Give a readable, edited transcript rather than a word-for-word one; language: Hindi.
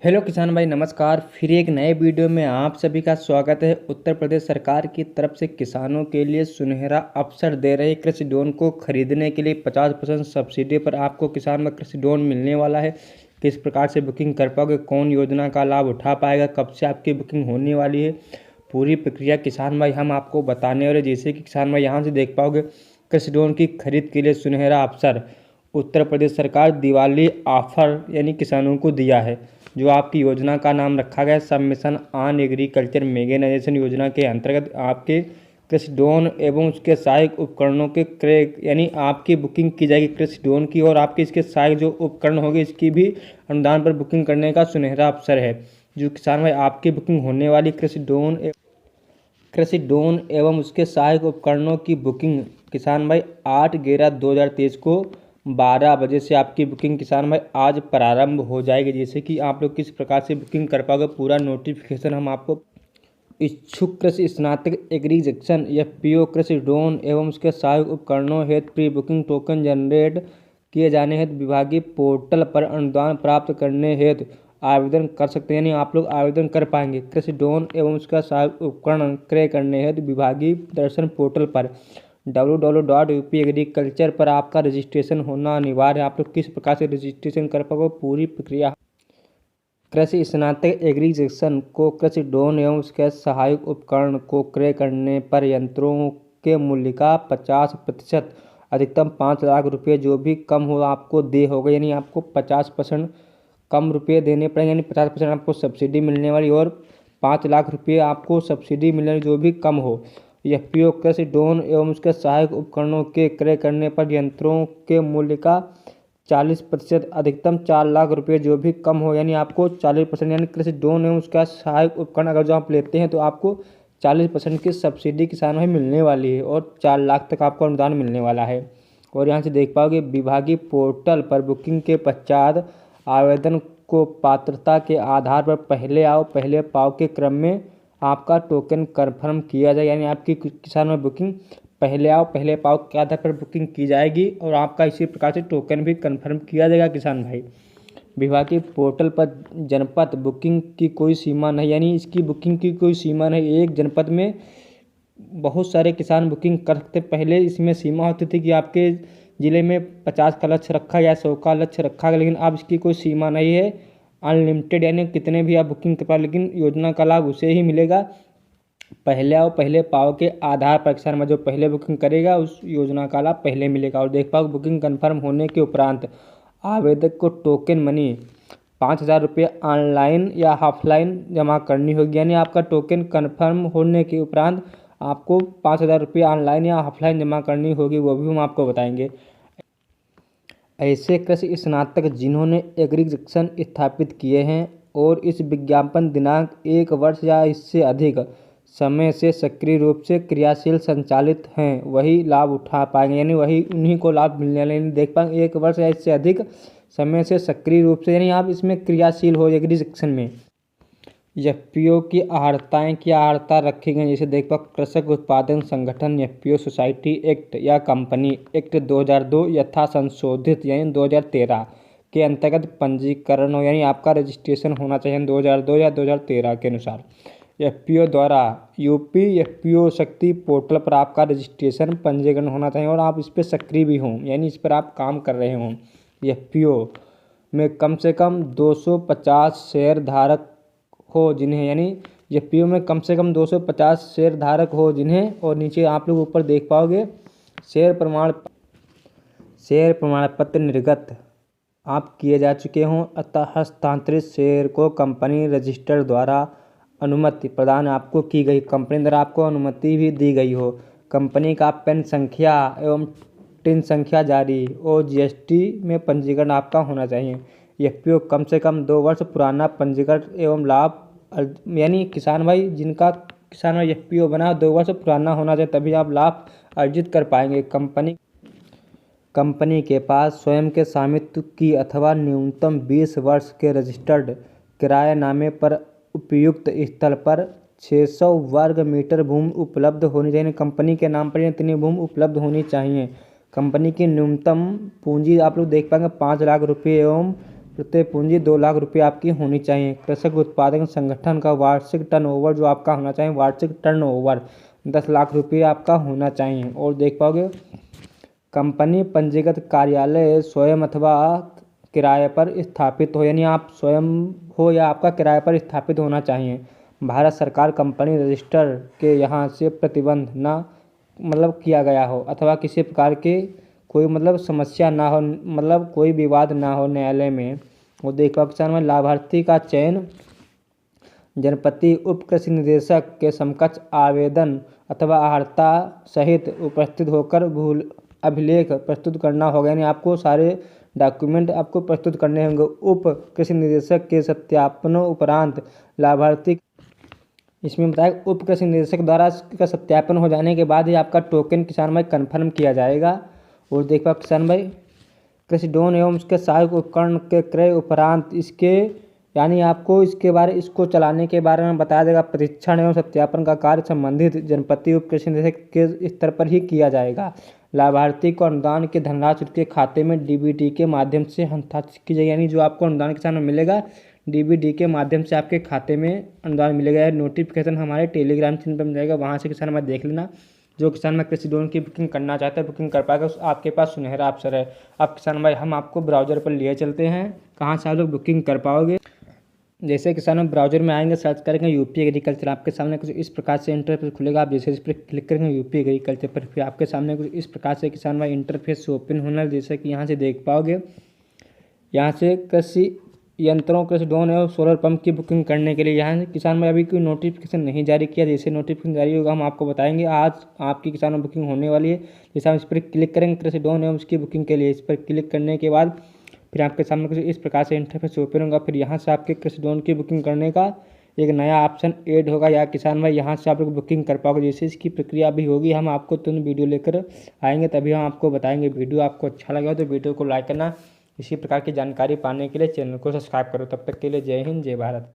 हेलो किसान भाई, नमस्कार। फिर एक नए वीडियो में आप सभी का स्वागत है। उत्तर प्रदेश सरकार की तरफ से किसानों के लिए सुनहरा अवसर दे रहे कृषि ड्रोन को खरीदने के लिए 50% सब्सिडी पर आपको किसान में कृषि ड्रोन मिलने वाला है। किस प्रकार से बुकिंग कर पाओगे, कौन योजना का लाभ उठा पाएगा, कब से आपकी बुकिंग होने वाली है, पूरी प्रक्रिया किसान भाई हम आपको बताने वाले। जैसे कि किसान भाई यहाँ से देख पाओगे, कृषि ड्रोन की खरीद के लिए सुनहरा अवसर उत्तर प्रदेश सरकार दिवाली ऑफर यानी किसानों को दिया है। जो आपकी योजना का नाम रखा गया सब मिशन ऑन एग्रीकल्चर मेगेनाइजेशन योजना के अंतर्गत आपके कृषि ड्रोन एवं उसके सहायक उपकरणों के क्रय यानी आपकी बुकिंग की जाएगी कृषि ड्रोन की, और आपके इसके सहायक जो उपकरण होंगे इसकी भी अनुदान पर बुकिंग करने का सुनहरा अवसर है। जो किसान भाई आपकी बुकिंग होने वाली कृषि ड्रोन एवं उसके सहायक उपकरणों की बुकिंग किसान भाई 8/11/2023 को 12 बजे से आपकी बुकिंग किसान भाई आज प्रारंभ हो जाएगी। जैसे कि आप लोग किस प्रकार से बुकिंग कर पाओगे, पूरा नोटिफिकेशन हम आपको इच्छुक कृषि स्नातक एग्री जंक्शन FPO कृषि ड्रोन एवं उसके सहायक उपकरणों हेतु प्री बुकिंग टोकन जनरेट किए जाने हेतु विभागीय पोर्टल पर अनुदान प्राप्त करने हेतु आवेदन कर सकते हैं। यानी आप लोग आवेदन कर पाएंगे कृषि ड्रोन एवं उसका सहायक उपकरण क्रय करने हेतु विभागीय प्रदर्शन पोर्टल पर www.upagriculture पर आपका रजिस्ट्रेशन होना अनिवार्य है। आप लोग किस प्रकार से रजिस्ट्रेशन कर पाओगे, पूरी प्रक्रिया कृषि स्नातक एग्री जंक्शन को कृषि ड्रोन एवं उसके सहायक उपकरण को क्रय करने पर यंत्रों के मूल्य का 50% अधिकतम 5 लाख रुपये जो भी कम हो आपको दे होगा। यानी आपको 50% कम रुपये देने पड़ेंगे, यानी 50% आपको सब्सिडी मिलने वाली और 5 लाख रुपये आपको सब्सिडी मिलने वाली जो भी कम हो। FPO कृषि ड्रोन एवं उसके सहायक उपकरणों के क्रय करने पर यंत्रों के मूल्य का 40% अधिकतम 4 लाख रुपये जो भी कम हो, यानी आपको 40% यानी कृषि ड्रोन एवं उसका सहायक उपकरण अगर जो आप लेते हैं तो आपको 40% की सब्सिडी किसानों में मिलने वाली है और 4 लाख तक आपको अनुदान मिलने वाला है। और यहाँ से देख पाओगे विभागीय पोर्टल पर बुकिंग के पश्चात आवेदन को पात्रता के आधार पर पहले आओ पहले पाओ के क्रम में आपका टोकन कन्फर्म किया जाए। यानी आपकी किसान में बुकिंग पहले आओ पहले पाओ के आधार पर बुकिंग की जाएगी और आपका इसी प्रकार से टोकन भी कन्फर्म किया जाएगा किसान भाई। विभागीय पोर्टल पर जनपद बुकिंग की कोई सीमा नहीं, यानी इसकी बुकिंग की कोई सीमा नहीं। एक जनपद में बहुत सारे किसान बुकिंग कर सकते। पहले इसमें सीमा होती थी कि आपके ज़िले में 50 का लक्ष्य रखा या 100 का लक्ष्य रखा गया, लेकिन अब इसकी कोई सीमा नहीं है। अनलिमिटेड यानी कितने भी आप बुकिंग कर पाओ, लेकिन योजना का लाभ उसे ही मिलेगा पहले आओ पहले पाओ के आधार पर। किसान में जो पहले बुकिंग करेगा उस योजना का लाभ पहले मिलेगा। और देख पाओ बुकिंग कंफर्म होने के उपरांत आवेदक को टोकन मनी 5,000 रुपये ऑनलाइन या ऑफलाइन जमा करनी होगी। यानी आपका टोकन कंफर्म होने के उपरांत आपको 5,000 रुपये ऑनलाइन या ऑफलाइन जमा करनी होगी, वो भी हम आपको बताएंगे। ऐसे कृषि स्नातक जिन्होंने एग्री जंक्शन स्थापित किए हैं और इस विज्ञापन दिनांक 1 वर्ष या इससे अधिक समय से सक्रिय रूप से क्रियाशील संचालित हैं वही लाभ उठा पाएंगे। यानी वही उन्हीं को लाभ मिलने वाले। देख पाएंगे 1 वर्ष या इससे अधिक समय से सक्रिय रूप से, यानी आप इसमें क्रियाशील हो एग्री जंक्शन में। FPO की अर्हताएँ क्या अर्हता रखी गई, जैसे देख पाओ कृषक उत्पादन संगठन FPO सोसाइटी एक्ट या कंपनी एक्ट 2002 यथा संशोधित यानी 2013 के अंतर्गत पंजीकरण हो, यानी आपका रजिस्ट्रेशन होना चाहिए 2002 या 2013 के अनुसार। FPO द्वारा UP FPO शक्ति पोर्टल पर आपका रजिस्ट्रेशन पंजीकरण होना चाहिए और आप इस पर सक्रिय भी हों, यानी इस पर आप काम कर रहे हों। FPO में कम से कम 250 शेयर धारक हो जिन्हें, यानी FPO में कम से कम 250 शेयर धारक हो जिन्हें, और नीचे आप लोग ऊपर देख पाओगे शेयर प्रमाण पत्र निर्गत आप किए जा चुके हों, अतः हस्तांतरित शेयर को कंपनी रजिस्टर द्वारा अनुमति प्रदान आपको की गई, कंपनी द्वारा आपको अनुमति भी दी गई हो, कंपनी का पैन संख्या एवं टिन संख्या जारी और GST में पंजीकरण आपका होना चाहिए। FPO कम से कम 2 वर्ष पुराना पंजीकरण एवं लाभ, यानी किसान भाई जिनका किसान भाई FPO बना 2 वर्ष पुराना होना चाहिए, तभी आप लाभ अर्जित कर पाएंगे। कंपनी के पास स्वयं के स्वामित्व की अथवा न्यूनतम 20 वर्ष के रजिस्टर्ड किराएनामे पर उपयुक्त स्थल पर 600 वर्ग मीटर भूमि उपलब्ध होनी चाहिए। कंपनी के नाम पर इतनी भूमि उपलब्ध होनी चाहिए। कंपनी की न्यूनतम पूंजी आप लोग देख पाएंगे 5 लाख रुपये एवं प्रत्यय पूंजी 2 लाख रुपये आपकी होनी चाहिए। कृषक उत्पादक संगठन का वार्षिक टर्नओवर जो आपका होना चाहिए, वार्षिक टर्नओवर 10 लाख रुपये आपका होना चाहिए। और देख पाओगे कंपनी पंजीकृत कार्यालय स्वयं अथवा किराए पर स्थापित हो, यानी आप स्वयं हो या आपका किराए पर स्थापित होना चाहिए। भारत सरकार कंपनी रजिस्टर के यहाँ से प्रतिबंध ना किया गया हो अथवा किसी प्रकार के कोई समस्या ना हो, कोई विवाद ना हो न्यायालय में। वो देखो किसान में लाभार्थी का चयन जनपति उप कृषि निदेशक के समकक्ष आवेदन अथवा अर्हता सहित उपस्थित होकर भूल अभिलेख प्रस्तुत करना होगा, यानी आपको सारे डॉक्यूमेंट आपको प्रस्तुत करने होंगे। उप कृषि निदेशक के सत्यापन उपरांत लाभार्थी, इसमें बताया उप कृषि निदेशक द्वारा इसका सत्यापन हो जाने के बाद ही आपका टोकन किसान भाई कन्फर्म किया जाएगा। और देखो किसान भाई कृषि ड्रोन एवं उसके सहायक उपकरण के क्रय उपरांत इसके यानी आपको इसको चलाने के बारे में बताया जाएगा। परीक्षण एवं सत्यापन का कार्य संबंधित जनपति उप कृषि निदेशक के स्तर पर ही किया जाएगा। लाभार्थी को अनुदान की धनराशि उसके खाते में डीबीटी के माध्यम से हस्तांतरित की जाएगी, यानी जो आपको अनुदान किसान में मिलेगा डीबीटी के माध्यम से आपके खाते में अनुदान मिलेगा। नोटिफिकेशन हमारे टेलीग्राम चैनल पर मिल जाएगा, वहाँ से किसान में देख लेना। जो किसान में कृषि ड्रोन की बुकिंग करना चाहता है बुकिंग कर पाएगा, आपके पास सुनहरा अवसर है। अब किसान भाई हम आपको ब्राउज़र पर लिए चलते हैं, कहाँ से आप लोग बुकिंग कर पाओगे। जैसे किसान ब्राउज़र में आएंगे, सर्च करेंगे यूपी एग्रीकल्चर, आपके सामने कुछ इस प्रकार से इंटरफेस खुलेगा। आप जैसे इस पर क्लिक करेंगे यूपी एग्रीकल्चर पर, फिर आपके सामने कुछ इस प्रकार से किसान भाई इंटरफेस ओपन होना, जैसे कि यहाँ से देख पाओगे। यहाँ से कृषि यंत्रों, कृषि ड्रोन और सोलर पंप की बुकिंग करने के लिए यहाँ से किसान भाई अभी कोई नोटिफिकेशन नहीं जारी किया। जैसे नोटिफिकेशन जारी होगा हम आपको बताएंगे। आज आपकी किसान में बुकिंग होने वाली है। जैसे हम इस पर क्लिक करेंगे कृषि ड्रोन एवं उसकी बुकिंग के लिए, इस पर क्लिक करने के बाद फिर आपके सामने कुछ इस प्रकार से इंटरफेस ओपन होगा। फिर यहाँ से आपके कृषि ड्रोन की बुकिंग करने का एक नया ऑप्शन ऐड होगा, या किसान भाई यहाँ से आप लोग बुकिंग कर पाओगे। जैसे इसकी प्रक्रिया भी होगी हम आपको तुरंत वीडियो लेकर आएंगे, तभी हम आपको बताएंगे। वीडियो आपको अच्छा लगा तो वीडियो को लाइक करना। इसी प्रकार की जानकारी पाने के लिए चैनल को सब्सक्राइब करो। तब तक के लिए जय हिंद, जय भारत।